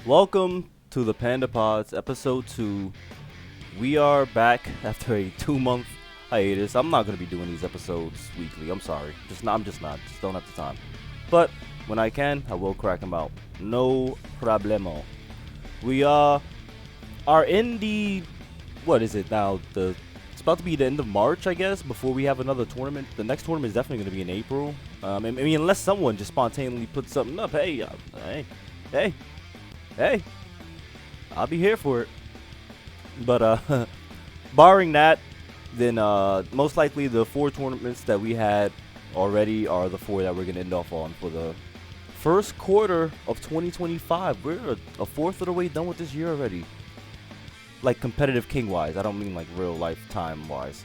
Welcome to the Panda Pods, episode 2. We are back after a 2-month hiatus. I'm not gonna be doing these episodes weekly. I'm sorry. I'm just not. Just don't have the time. But when I can, I will crack them out. No problemo. We are in the what is it now? It's about to be the end of March, I guess. Before we have another tournament. The next tournament is definitely gonna be in April. I mean, unless someone just spontaneously puts something up. Hey, I'll be here for it. But barring that, then most likely the 4 tournaments that we had already are the 4 that we're gonna end off on for the first quarter of 2025. We're a fourth of the way done with this year already. Like competitive king wise, I don't mean like real life time wise,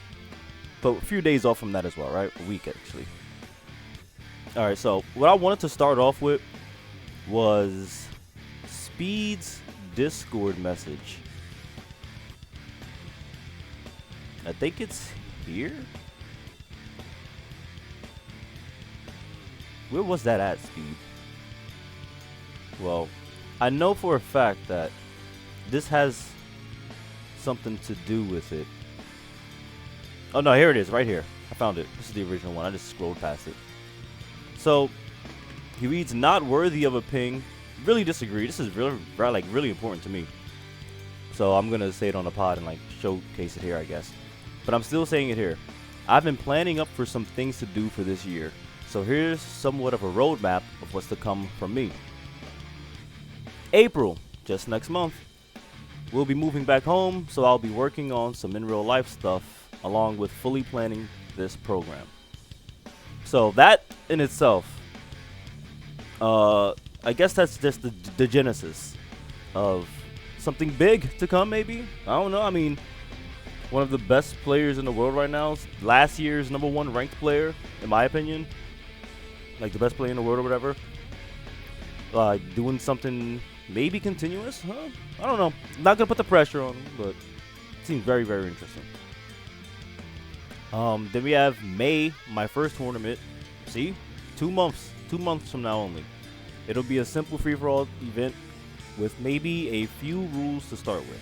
but a few days off from that as well, right? A week actually. All right, so what I wanted to start off with was Speed's Discord message. I think it's here. Where was that at, Speed? Well, I know for a fact that this has something to do with it. Oh no, here it is, right here. I found it. This is the original one. I just scrolled past it. So he reads, "Not worthy of a ping. Really disagree. This is really important to me. So I'm gonna say it on the pod and like showcase it here, I guess. But I'm still saying it here. I've been planning up for some things to do for this year. So here's somewhat of a roadmap of what's to come from me. April, just next month, we'll be moving back home, so I'll be working on some in real life stuff along with fully planning this program." So that in itself, I guess that's just the genesis of something big to come, maybe. I don't know. I mean, one of the best players in the world right now, last year's #1 ranked player, in my opinion, like the best player in the world or whatever, doing something maybe continuous, huh? I don't know. Not gonna put the pressure on him, but it seems very, very interesting. Then we have May, my first tournament. See, 2 months from now only. It'll be a simple free-for-all event with maybe a few rules to start with.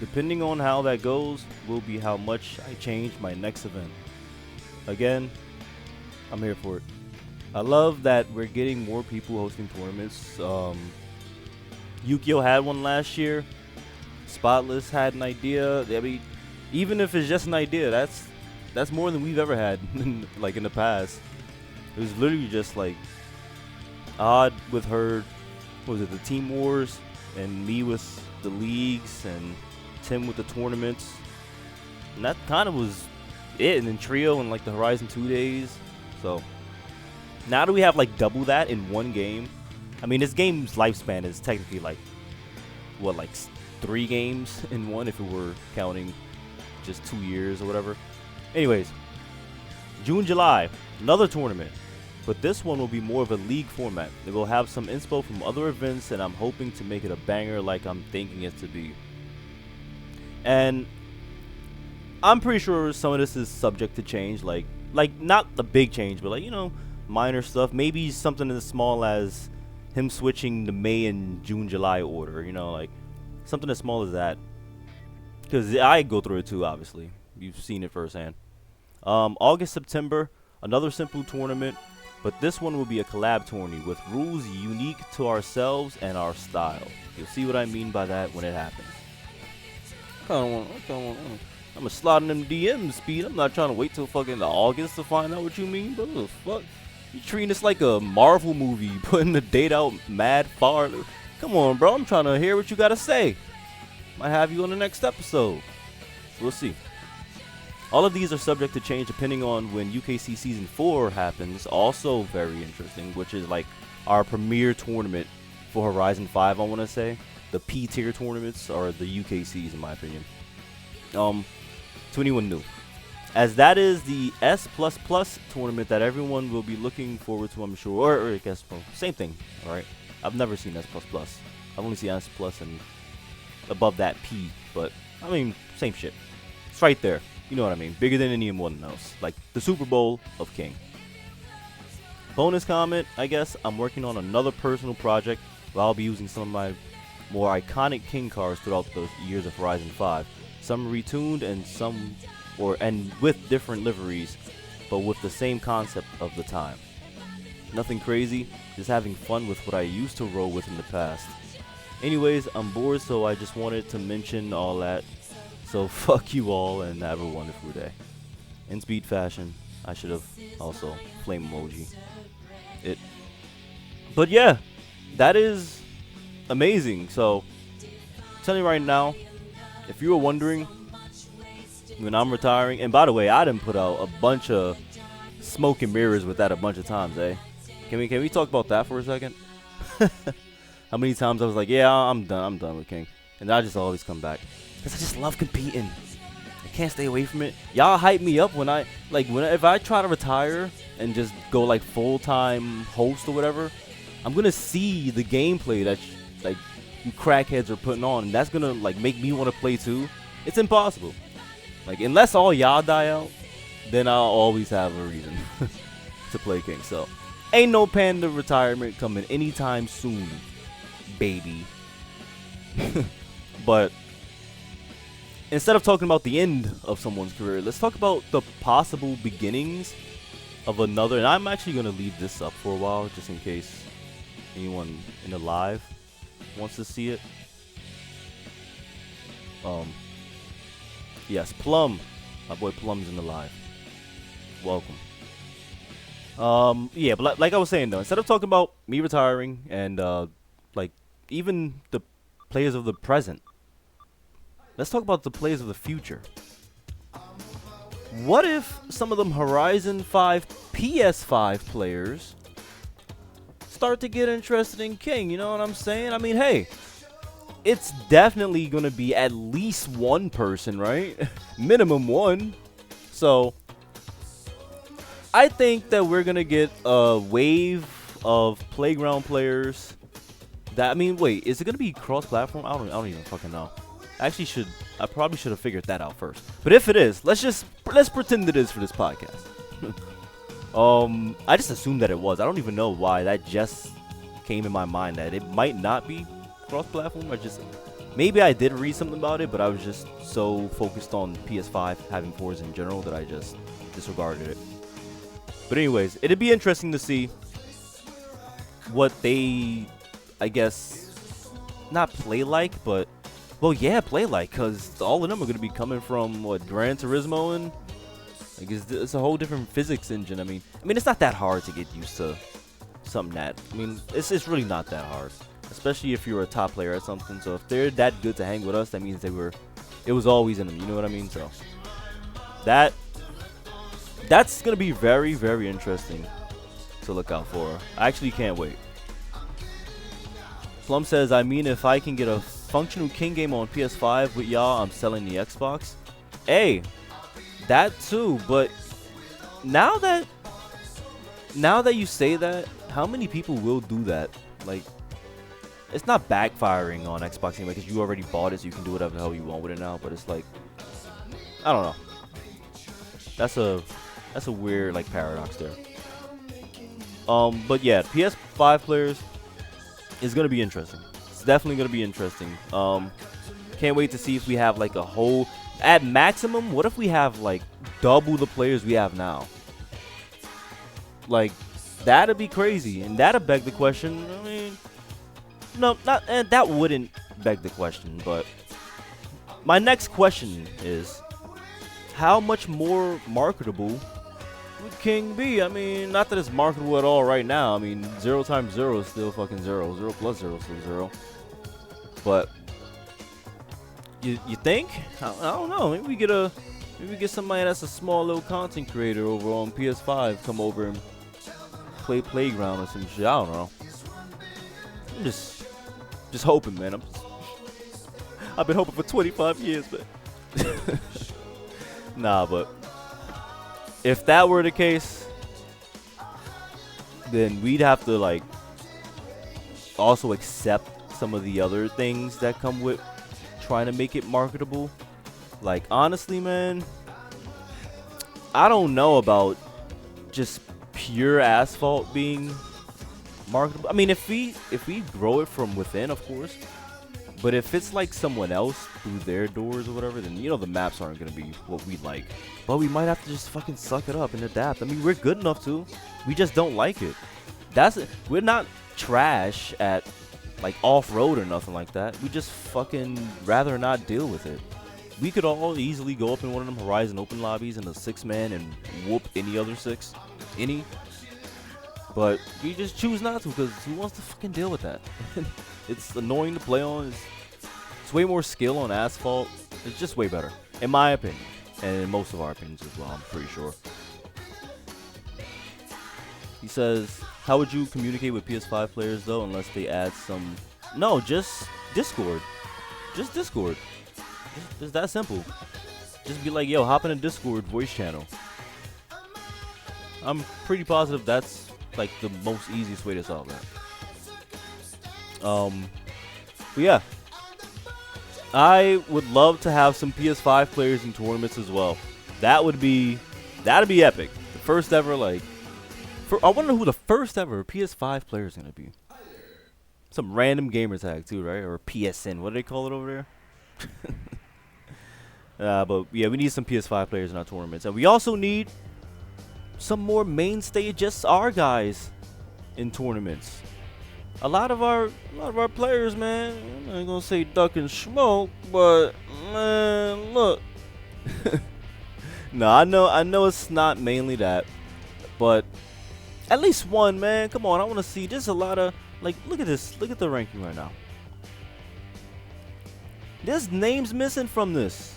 Depending on how that goes will be how much I change my next event. Again, I'm here for it. I love that we're getting more people hosting tournaments. Yukio had one last year. Spotless had an idea. I mean, even if it's just an idea, that's more than we've ever had like in the past. It was literally just like Odd with her, what was it, the Team Wars, and me with the leagues, and Tim with the tournaments. And that kind of was it. And then Trio and like the Horizon 2 days. So now that we have like double that in one game, I mean, this game's lifespan is technically like, what, like 3 games in one if we were counting just 2 years or whatever. Anyways, June, July, another tournament. But this one will be more of a league format. It will have some inspo from other events, and I'm hoping to make it a banger like I'm thinking it to be. And I'm pretty sure some of this is subject to change, like not the big change, but like, you know, minor stuff. Maybe something as small as him switching the May and June, July order, you know, like something as small as that. Because I go through it too, obviously. You've seen it firsthand. August, September, another simple tournament. But this one will be a collab tourney with rules unique to ourselves and our style. You'll see what I mean by that when it happens. I'm gonna slide in them DMs, Speed. I'm not trying to wait till fucking August to find out what you mean. But what the fuck? You treating this like a Marvel movie, putting the date out mad far. Come on, bro. I'm trying to hear what you gotta say. Might have you on the next episode. We'll see. All of these are subject to change depending on when UKC Season 4 happens. Also very interesting, which is like our premier tournament for Horizon 5, I want to say. The P-tier tournaments are the UKCs, in my opinion. 21 new. As that is the S++ tournament that everyone will be looking forward to, I'm sure. Or I guess, well, same thing, alright? I've never seen S++. I've only seen S+ and above that P. But, I mean, same shit. It's right there. You know what I mean? Bigger than anyone else. Like the Super Bowl of King. Bonus comment, I guess, I'm working on another personal project where I'll be using some of my more iconic King cards throughout the years of Horizon 5. Some retuned and some, and with different liveries, but with the same concept of the time. Nothing crazy, just having fun with what I used to roll with in the past. Anyways, I'm bored, so I just wanted to mention all that. So fuck you all and have a wonderful day. In speed fashion, I should have also flame emoji it. But yeah, that is amazing. So, I'm telling you right now, if you were wondering, when I'm retiring, and by the way, I done put out a bunch of smoke and mirrors with that a bunch of times, eh? Can we talk about that for a second? How many times I was like, yeah, I'm done with King, and I just always come back because I just love competing. I can't stay away from it. Y'all hype me up when if I try to retire and just go like full-time host or whatever, I'm gonna see the gameplay that like you crackheads are putting on, and that's gonna like make me want to play too. It's impossible. Like unless all y'all die out, then I'll always have a reason to play King. So ain't no Panda retirement coming anytime soon, baby. But instead of talking about the end of someone's career, let's talk about the possible beginnings of another. And I'm actually going to leave this up for a while just in case anyone in the live wants to see it. Yes, Plum. My boy Plum's in the live. Welcome. Yeah, but like I was saying though, instead of talking about me retiring and like even the players of the present, let's talk about the players of the future. What if some of them Horizon 5 PS5 players start to get interested in King? You know what I'm saying? I mean, hey, it's definitely going to be at least one person, right? Minimum one. So I think that we're going to get a wave of Playground players. That, I mean, wait, is it going to be cross-platform? I don't even fucking know. I probably should have figured that out first. But if it is, let's pretend it is for this podcast. I just assumed that it was. I don't even know why that just came in my mind that it might not be cross-platform. Maybe I did read something about it, but I was just so focused on PS5 having fours in general that I just disregarded it. But anyways, it'd be interesting to see what they, I guess, not play like, but well, yeah, play like, because all of them are going to be coming from, what, Gran Turismo, and like it's a whole different physics engine. I mean, it's not that hard to get used to something that, it's really not that hard, especially if you're a top player or something. So if they're that good to hang with us, that means it was always in them, you know what I mean? So that's going to be very, very interesting to look out for. I actually can't wait. Plum says, if I can get a functional King game on PS5 with y'all, I'm selling the Xbox. Hey, that too, but now that you say that, how many people will do that? Like, it's not backfiring on Xbox anyway, because you already bought it, so you can do whatever the hell you want with it now. But it's like, I don't know. That's a weird like paradox there. But yeah, PS5 players is gonna be interesting. It's definitely gonna be interesting. Can't wait to see if we have like a whole, at maximum, what if we have like double the players we have now? Like, that'd be crazy, and that'd beg the question. No, not, and that wouldn't beg the question, but my next question is, how much more marketable would King be? Not that it's marketable at all right now. 0 times 0 is still fucking 0. 0 plus 0 is still 0. But you think? I don't know. Maybe we get somebody that's a small little content creator over on PS5 come over and play Playground or some shit. I don't know. I'm just hoping, man. I've been hoping for 25 years, man. Nah, but if that were the case, then we'd have to like also accept some of the other things that come with trying to make it marketable. Like, honestly, man, I don't know about just pure asphalt being marketable. I mean, if we grow it from within, of course. But if it's like someone else through their doors or whatever, then you know the maps aren't gonna be what we like. But we might have to just fucking suck it up and adapt. I mean, we're good enough to. We just don't like it. We're not trash at like off-road or nothing like that. We just fucking rather not deal with it. We could all easily go up in one of them Horizon open lobbies in a 6-man and whoop any other 6. But we just choose not to because who wants to fucking deal with that? It's annoying to play on. It's way more skill on asphalt. It's just way better, in my opinion. And in most of our opinions as well, I'm pretty sure. He says, how would you communicate with PS5 players though, unless they add some... No, just Discord. Just Discord. Just that simple. Just be like, yo, hop in a Discord voice channel. I'm pretty positive that's like the most easiest way to solve that. But yeah, I would love to have some PS5 players in tournaments as well. That'd be epic. The first ever I want to know who the first ever PS5 player is gonna be. Some random gamer tag too, right? Or PSN. What do they call it over there? But yeah, we need some PS5 players in our tournaments, and we also need some more mainstay just our guys in tournaments. A lot of our players, man, I ain't gonna say duck and smoke, but man, look. No, I know it's not mainly that, but at least one, man. Come on, I want to see. There's a lot of like, look at this. Look at the ranking right now. There's names missing from this.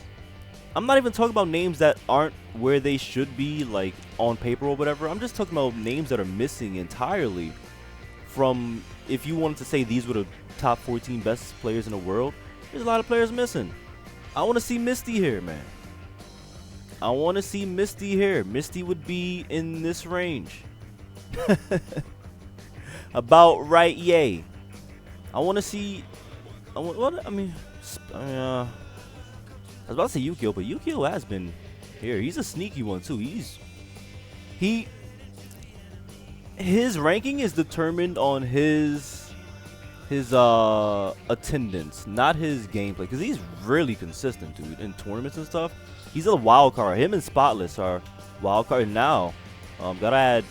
I'm not even talking about names that aren't where they should be, like on paper or whatever. I'm just talking about names that are missing entirely from, if you wanted to say these were the top 14 best players in the world, there's a lot of players missing. I want to see Misty here, man. I want to see Misty here. Misty would be in this range. About right, yay. I want to see. I was about to say Yukio, but Yukio has been here. He's a sneaky one too. His ranking is determined on his attendance, not his gameplay, because he's really consistent, dude, in tournaments and stuff. He's a wild card. Him and Spotless are wild card. And now, gotta add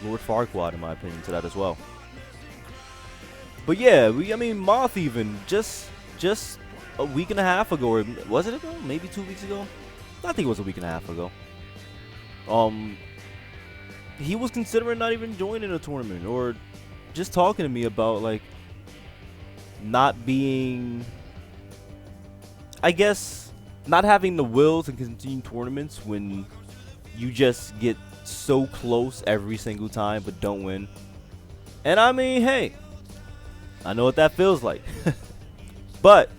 Lord Farquaad, in my opinion, to that as well. But yeah, I mean, Moth even just a week and a half ago, or was it ago? Maybe 2 weeks ago? I think it was a week and a half ago. He was considering not even joining a tournament, or just talking to me about like not being, I guess, not having the will to continue tournaments when you just get so close every single time but don't win. And I mean, hey, I know what that feels like. But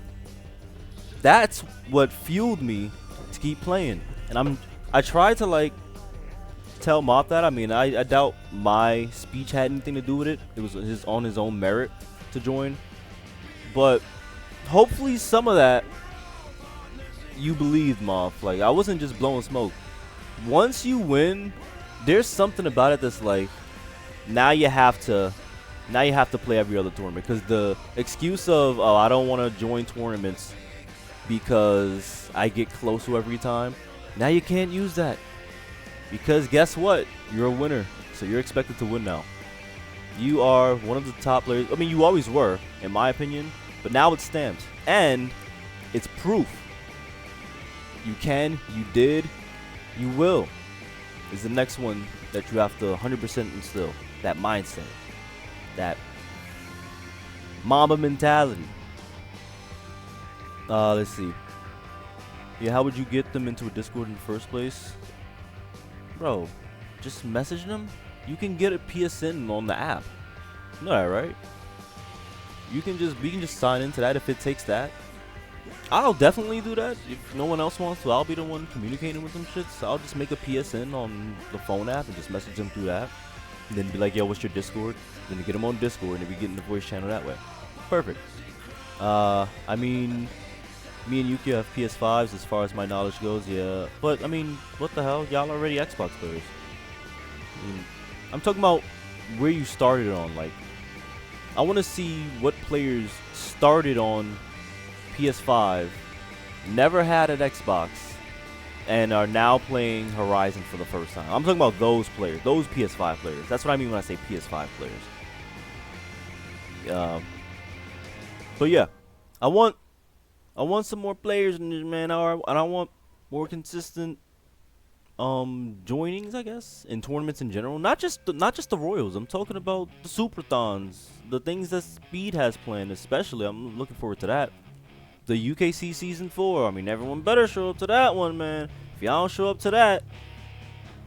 that's what fueled me to keep playing. And I tried to like tell Moth that. I mean, I doubt my speech had anything to do with it. It was on his own merit to join. But hopefully some of that you believed, Moth. Like, I wasn't just blowing smoke. Once you win, there's something about it that's like, now you have to play every other tournament. Because the excuse of, oh, I don't want to join tournaments because I get close to every time, now you can't use that. Because guess what? You're a winner. So you're expected to win now. You are one of the top players. I mean, you always were, in my opinion. But now it's stamped. And it's proof. You can, you did, you will. Is the next one that you have to 100% instill. That mindset. That Mamba mentality. Let's see. Yeah, how would you get them into a Discord in the first place? Bro, just message them. You can get a PSN on the app. You know that, right? We can just sign into that if it takes that. I'll definitely do that. If no one else wants to, I'll be the one communicating with them shits. So I'll just make a PSN on the phone app and just message them through that. And then be like, yo, what's your Discord? Then you get them on Discord and we get in the voice channel that way. Perfect. I mean, me and Yuki have PS5s as far as my knowledge goes, yeah. But, I mean, what the hell? Y'all already Xbox players. I mean, I'm talking about where you started on. Like, I want to see what players started on PS5, never had an Xbox, and are now playing Horizon for the first time. I'm talking about those players, those PS5 players. That's what I mean when I say PS5 players. But yeah, I want some more players in this, man. And I want more consistent joinings, I guess, in tournaments in general. Not just the Royals. I'm talking about the Superthons, the things that Speed has planned. Especially, I'm looking forward to that. The UKC Season 4. I mean, everyone better show up to that one, man. If y'all don't show up to that,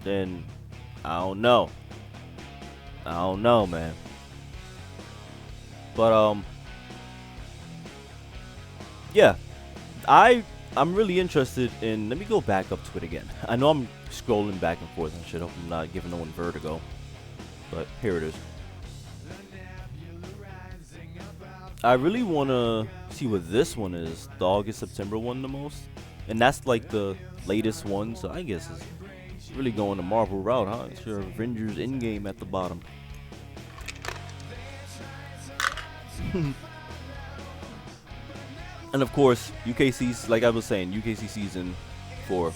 then I don't know. I don't know, man. But yeah, I'm really interested in. Let me go back up to it again. I know I'm scrolling back and forth and shit. Hope I'm not giving no one vertigo. But here it is. I really want to see what this one is. The August-September one the most. And that's like the latest one. So I guess it's really going the Marvel route, huh? It's your Avengers Endgame at the bottom. And of course, UKC's, like I was saying, UKC Season 4.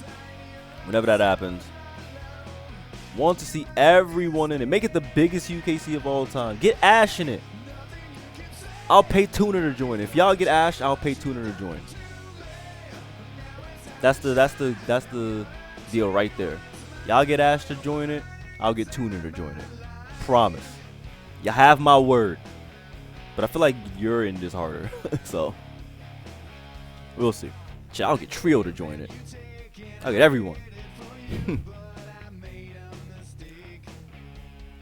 Whenever that happens, want to see everyone in it. Make it the biggest UKC of all time. Get Ash in it. I'll pay Tuner to join. If y'all get Ash, I'll pay Tuner to join. That's the deal right there. Y'all get Ash to join it, I'll get Tuner to join it. Promise. You have my word. But I feel like you're in this harder. So we'll see. Shit, I'll get Trio to join it. I'll get everyone.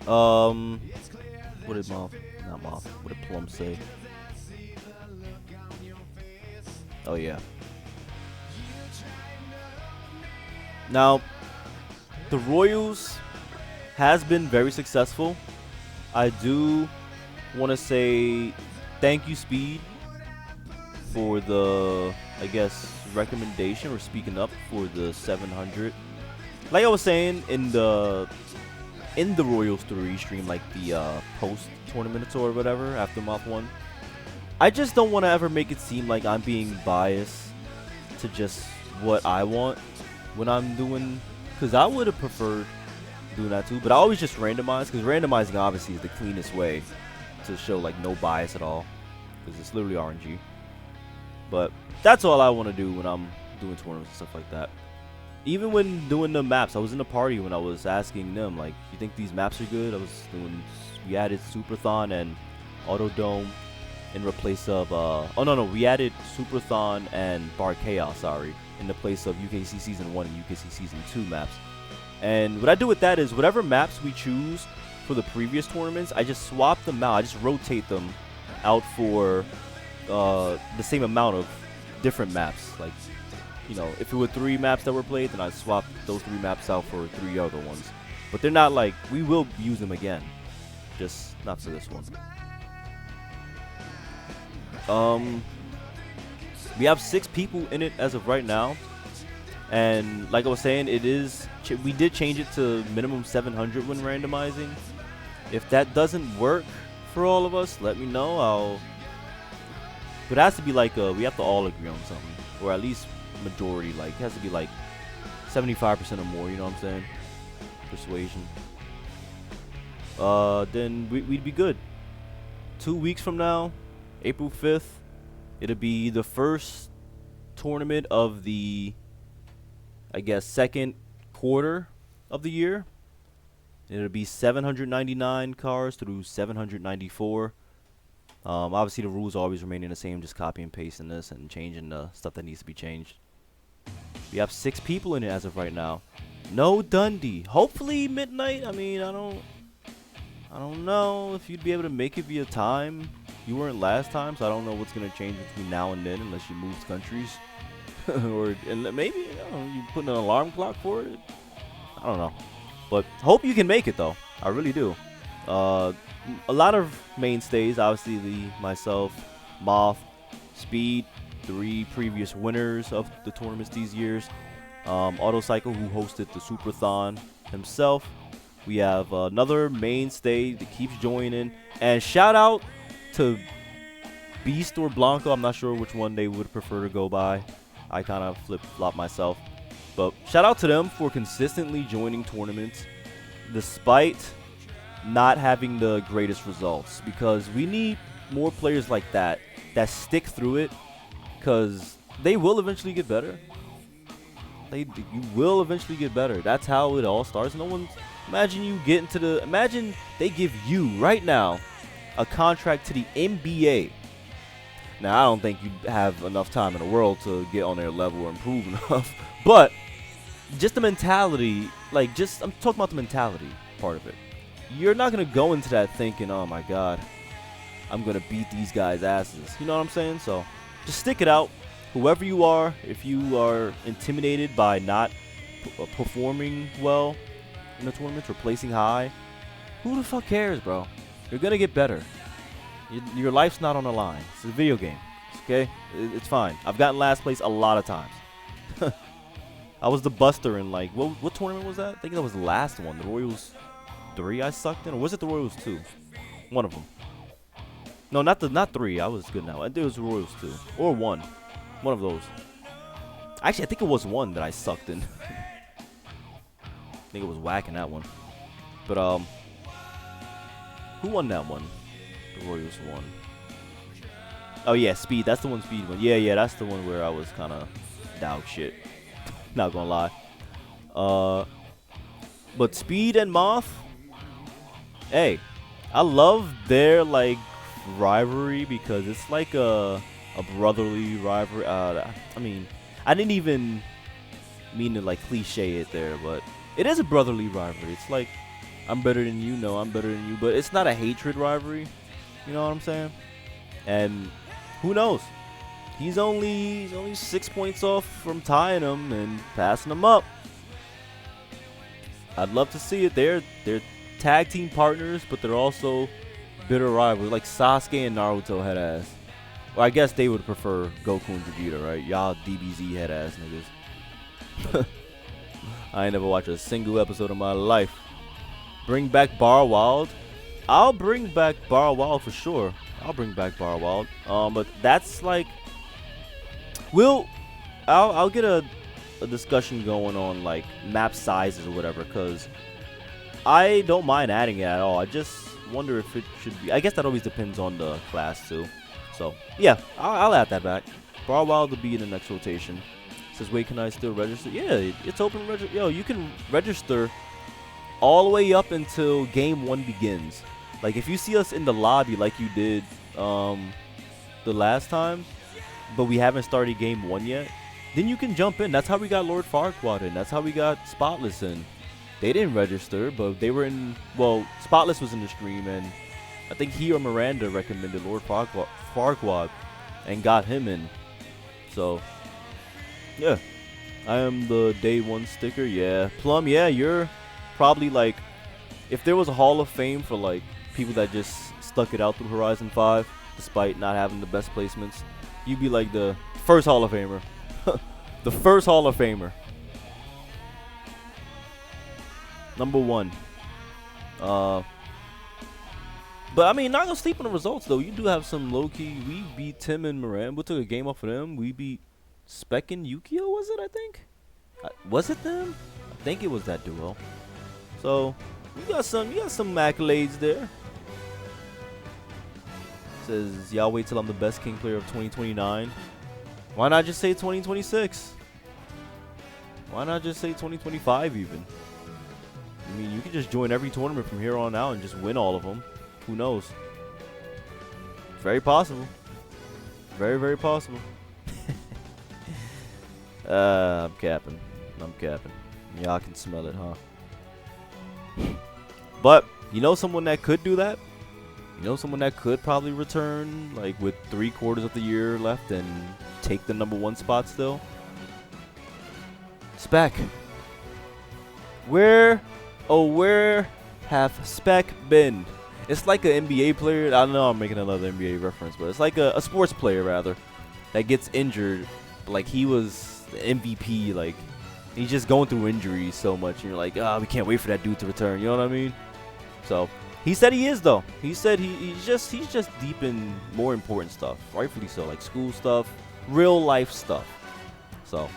What did Moth? Not Moth. What did Plum say? Oh yeah. Now, the Royals has been very successful. I do want to say thank you, Speed, for the, I guess, recommendation or speaking up for the 700. Like I was saying in the Royals 3 stream, like the post tournaments or whatever after Moth 1, I just don't want to ever make it seem like I'm being biased to just what I want when I'm doing, because I would have preferred doing that too, but I always just randomize, because randomizing obviously is the cleanest way to show like no bias at all, because it's literally RNG. But that's all I want to do when I'm doing tournaments and stuff like that. Even when doing the maps, I was in the party when I was asking them, like, you think these maps are good? We added Superthon and Autodome in replace of, we added Superthon and Bar Chaos, sorry, in the place of UKC Season 1 and UKC Season 2 maps. And what I do with that is whatever maps we choose for the previous tournaments, I just swap them out. I just rotate them out for the same amount of different maps. Like, you know, if it were 3 maps that were played, then I swap those 3 maps out for 3 other ones. But they're not like, we will use them again, just not for this one. We have 6 people in it as of right now, and like I was saying, we did change it to minimum 700 when randomizing. If that doesn't work for all of us, let me know. But it has to be like we have to all agree on something, or at least majority. Like, it has to be like 75% or more. You know what I'm saying? Persuasion. Then we'd be good. 2 weeks from now, April 5th, it'll be the first tournament of the, I guess, second quarter of the year. It'll be 799 cars through 794. Obviously, the rules always remaining the same, just copy and pasting this and changing the stuff that needs to be changed. We have 6 people in it as of right now. No Dundee. Hopefully midnight. I mean, I don't know if you'd be able to make it via time. You weren't last time, so I don't know what's gonna change between now and then, unless you move countries, and maybe you put an alarm clock for it. I don't know, but hope you can make it though. I really do. A lot of mainstays, obviously myself, Moth, Speed, 3 previous winners of the tournaments these years. Autocycle, who hosted the Superthon himself, We have another mainstay that keeps joining. And shout out to Beast or Blanco. I'm not sure which one they would prefer to go by. I kind of flip-flop myself. But shout out to them for consistently joining tournaments despite not having the greatest results. Because we need more players like that stick through it. Because they will eventually get better. You will eventually get better. That's how it all starts. Imagine you get into imagine they give you right now a contract to the NBA. Now, I don't think you have enough time in the world to get on their level or improve enough. But just the mentality, I'm talking about the mentality part of it. You're not going to go into that thinking, oh my God, I'm going to beat these guys' asses. You know what I'm saying? So just stick it out. Whoever you are, if you are intimidated by not performing well in the tournaments or placing high, who the fuck cares, bro? You're going to get better. Your life's not on the line. It's a video game, okay? It's fine. I've gotten last place a lot of times. I was the buster in, what tournament was that? I think that was the last one. The Royals 3 I sucked in, or was it the Royals 2? One of them. No, not 3. I was good now. I think it was the Royals 2 or 1. One of those. Actually, I think it was 1 that I sucked in. I think it was whacking that one. But who won that one? The Royals won. Oh yeah, Speed. That's the one Speed won. Yeah, that's the one where I was kind of dog shit. Not gonna lie. But Speed and Moth. Hey, I love their rivalry because it's like a brotherly rivalry. I mean, I didn't even mean to cliche it there, but it is a brotherly rivalry. It's like I'm better than you, no, I'm better than you, but it's not a hatred rivalry. You know what I'm saying? And who knows? He's only 6 points off from tying him and passing him up. I'd love to see it. They're tag team partners, but they're also bitter rivals, like Sasuke and Naruto head ass. Well, I guess they would prefer Goku and Vegeta, right? Y'all DBZ head ass niggas. I ain't never watched a single episode of my life. Bring back Bar Wild. I'll bring back Bar Wild for sure. I'll bring back Bar Wild. But that's I'll get a discussion going on map sizes or whatever, because I don't mind adding it at all. I just wonder if it should be. I guess that always depends on the class too. So yeah, I'll add that back. Bar Wild will be in the next rotation. It says, wait, can I still register? Yeah, it's open register. Yo, you can register all the way up until game 1 begins. If you see us in the lobby like you did the last time, but we haven't started game 1 yet, then you can jump in. That's how we got Lord Farquaad in. That's how we got Spotless in. They didn't register, but they were in. Well, Spotless was in the stream, and I think he or Miranda recommended Lord Farquaad and got him in. So, yeah. I am the day 1 sticker. Yeah. Plum, yeah, you're probably if there was a Hall of Fame for people that just stuck it out through Horizon 5 despite not having the best placements, you'd be the first Hall of Famer. The first Hall of Famer. Number 1. But I mean, not gonna sleep on the results though. You do have some low key. We beat Tim and Moran. We took a game off of them. We beat Zpec and Yukio. Was it? I think. Was it them? I think it was that duo. So you got some accolades there. Says, y'all wait till I'm the best king player of 2029. Why not just say 2026? Why not just say 2025 even? I mean, you can just join every tournament from here on out and just win all of them. Who knows? Very possible. Very, very possible. I'm capping. Y'all can smell it, huh? But, you know someone that could do that? You know someone that could probably return, with 3/4 of the year left and take the number 1 spot still? Zpec. Where have Zpec been? It's like an NBA player. I don't know, I'm making another NBA reference, but it's like a sports player, rather, that gets injured. He was the MVP, He's just going through injuries so much, and you're like, we can't wait for that dude to return. You know what I mean? So he said he is though. He said he's just deep in more important stuff, rightfully so, like school stuff, real life stuff. So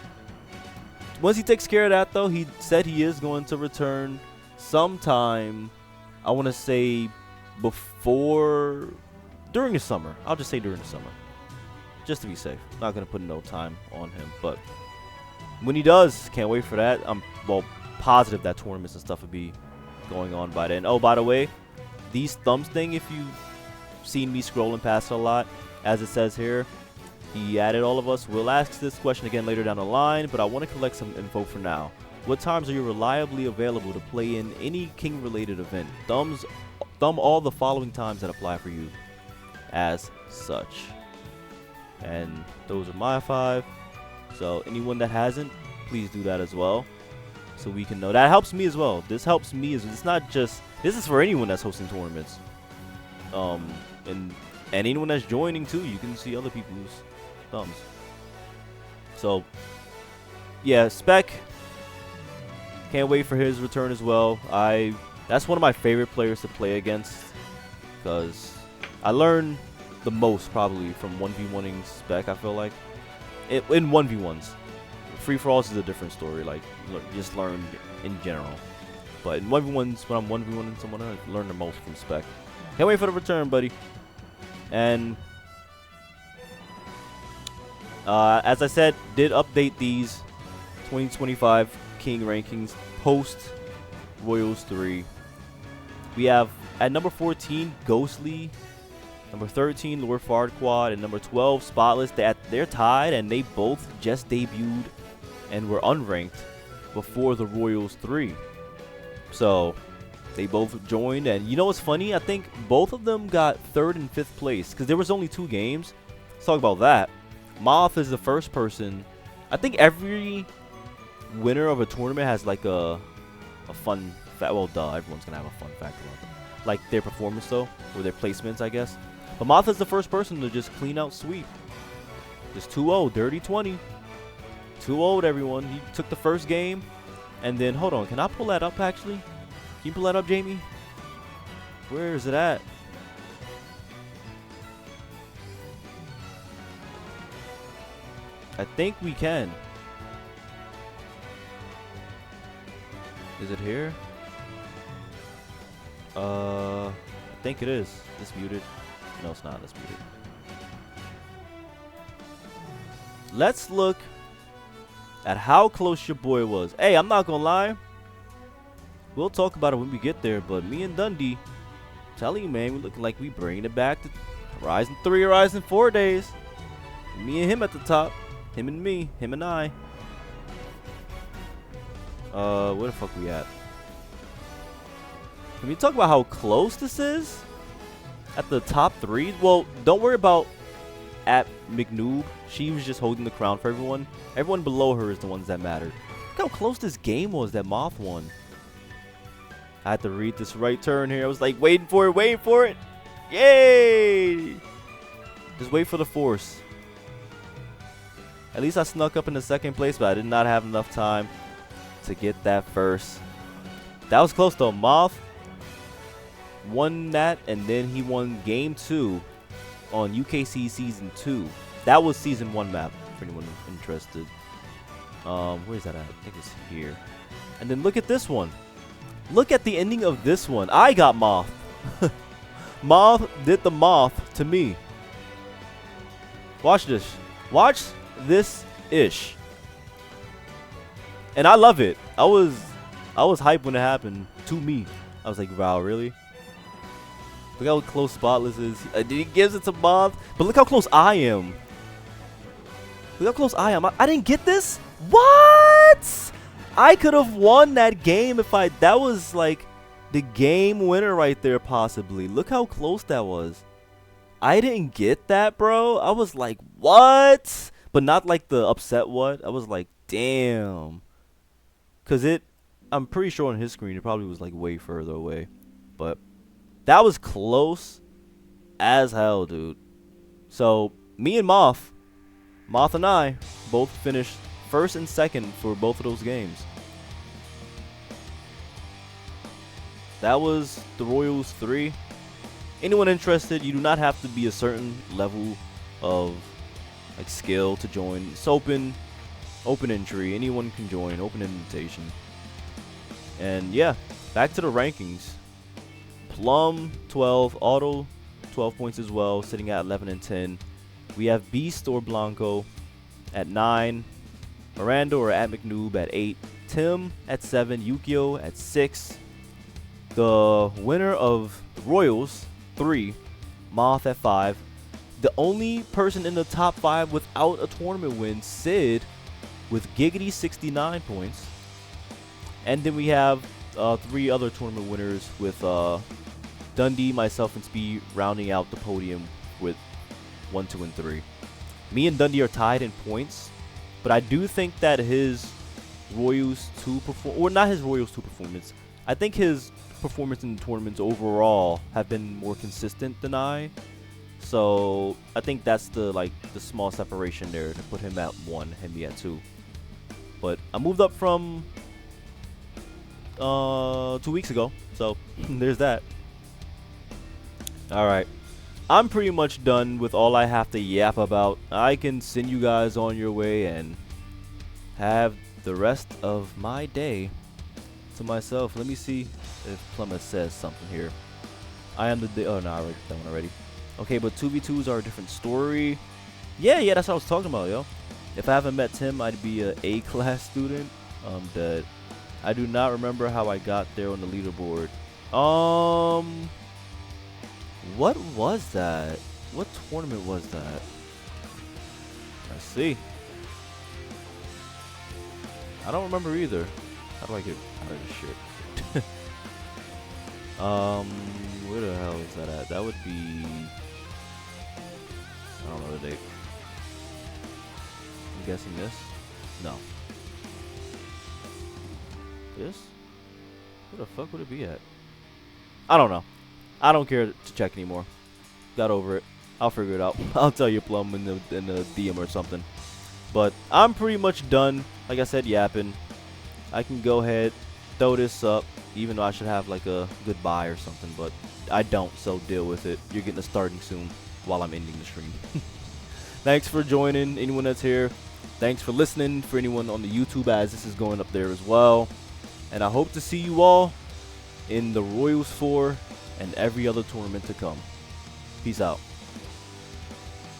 once he takes care of that though, he said he is going to return sometime. I want to say during the summer. I'll just say during the summer, just to be safe. Not gonna put no time on him, but when he does, can't wait for that. I'm positive that tournaments and stuff will be going on by then. Oh, by the way, these thumbs thing, if you've seen me scrolling past it a lot, as it says here, he added all of us. We'll ask this question again later down the line, but I want to collect some info for now. What times are you reliably available to play in any King-related event? Thumb all the following times that apply for you as such. And those are my 5. So anyone that hasn't, please do that as well, so we can know. That helps me as well. This helps me as it's not just, this is for anyone that's hosting tournaments. And anyone that's joining too, you can see other people's thumbs. So yeah, Zpec, can't wait for his return as well. That's one of my favorite players to play against, because I learned the most probably from 1v1ing Zpec. I feel like in 1v1s, free-for-alls is a different story, like just learn in general, but in 1v1s, when I'm 1v1ing someone, I learn the most from Zpec. Can't wait for the return, buddy. And as I said, did update these 2025 King rankings post Royals 3. We have at number 14 Ghostly, number 13 Lord Farquaad, and number 12 Spotless. They're tied, and they both just debuted and were unranked before the Royals 3. So they both joined, and you know what's funny? I think both of them got 3rd and 5th place because there was only 2 games. Let's talk about that. Moth is the first person. I think every winner of a tournament has like a fun fact. Well, everyone's gonna have a fun fact about them, like their performance though, or their placements, I guess. But Moth is the first person to just clean out sweep. Just 2-0, dirty 20. 2-0 everyone. He took the first game, and then hold on. Can I pull that up actually? Can you pull that up, Jamie? Where is it at? I think we can. Is it here? I think it is. It's muted. No, it's not. It's muted. Let's look at how close your boy was. Hey, I'm not gonna lie. We'll talk about it when we get there, but me and Dundee, I'm telling you, man, we look like we bringing it back to Horizon 3, Horizon 4 days. Me and him at the top. Him and me. Him and I. Where the fuck we at? Can we talk about how close this is? At the top 3? Well, don't worry about at McNoob. She was just holding the crown for everyone. Everyone below her is the ones that mattered. Look how close this game was that Moth won. I had to read this right turn here. I was like waiting for it. Yay! Just wait for the force. At least I snuck up in the 2nd place, but I did not have enough time to get that first. That was close though. Moth won that, and then he won game 2 on UKC season 2. That was season 1 map for anyone interested. Where's that at? I think it's here. And then look at this one. Look at the ending of this one. I got Moth. Moth did the Moth to me. Watch this. Watch this ish. And I love it. I was hyped when it happened to me. I was like, wow, really? Look how close Spotless is. He gives it to Moth, but look how close I am. Look how close I am. I didn't get this? What? I could have won that game if that was like the game winner right there possibly. Look how close that was. I didn't get that, bro. I was like, what? But not like the upset what. I was like, damn. Because I'm pretty sure on his screen it probably was like way further away. But that was close as hell, dude. So me and Moth and I both finished first and second for both of those games. That was the Royals 3. Anyone interested, you do not have to be a certain level of like skill to join. It's open entry. Anyone can join. Open invitation. And yeah, back to the rankings. Plum 12, Auto 12 points as well, sitting at 11 and 10. We have Beast or Blanco at 9, Miranda or at McNoob at 8, Tim at 7, Yukio at 6. The winner of the Royals 3, Moth at 5. The only person in the top 5 without a tournament win, Sid, with giggity 69 points. And then we have 3 other tournament winners with Dundee, myself, and Speed rounding out the podium with 1, 2, and 3. Me and Dundee are tied in points, but I do think that his Royals 2 not his Royals 2 performance. I think his performance in the tournaments overall have been more consistent than I. So I think that's the small separation there to put him at 1 and me at 2. But I moved up from 2 weeks ago, so there's that. Alright, I'm pretty much done with all I have to yap about. I can send you guys on your way and have the rest of my day to myself. Let me see if Plummet says something here. I am the day. Oh no, I read that one already. Okay, but 2v2s are a different story. Yeah, that's what I was talking about, yo. If I haven't met Tim, I'd be a A-class student. I'm dead. I do not remember how I got there on the leaderboard. What was that? What tournament was that? Let's see. I don't remember either. How do I get out of this shit? Where the hell is that at? That would be... I don't know the date. I'm guessing this? No. This? Where the fuck would it be at? I don't know. I don't care to check anymore. Got over it. I'll figure it out. I'll tell you, Plum, in the DM or something. But I'm pretty much done. Like I said, yapping. I can go ahead, throw this up, even though I should have like a goodbye or something, but I don't, so deal with it. You're getting a starting soon while I'm ending the stream. Thanks for joining, anyone that's here. Thanks for listening for anyone on the YouTube, as this is going up there as well. And I hope to see you all in the Royals 4 and every other tournament to come. Peace out.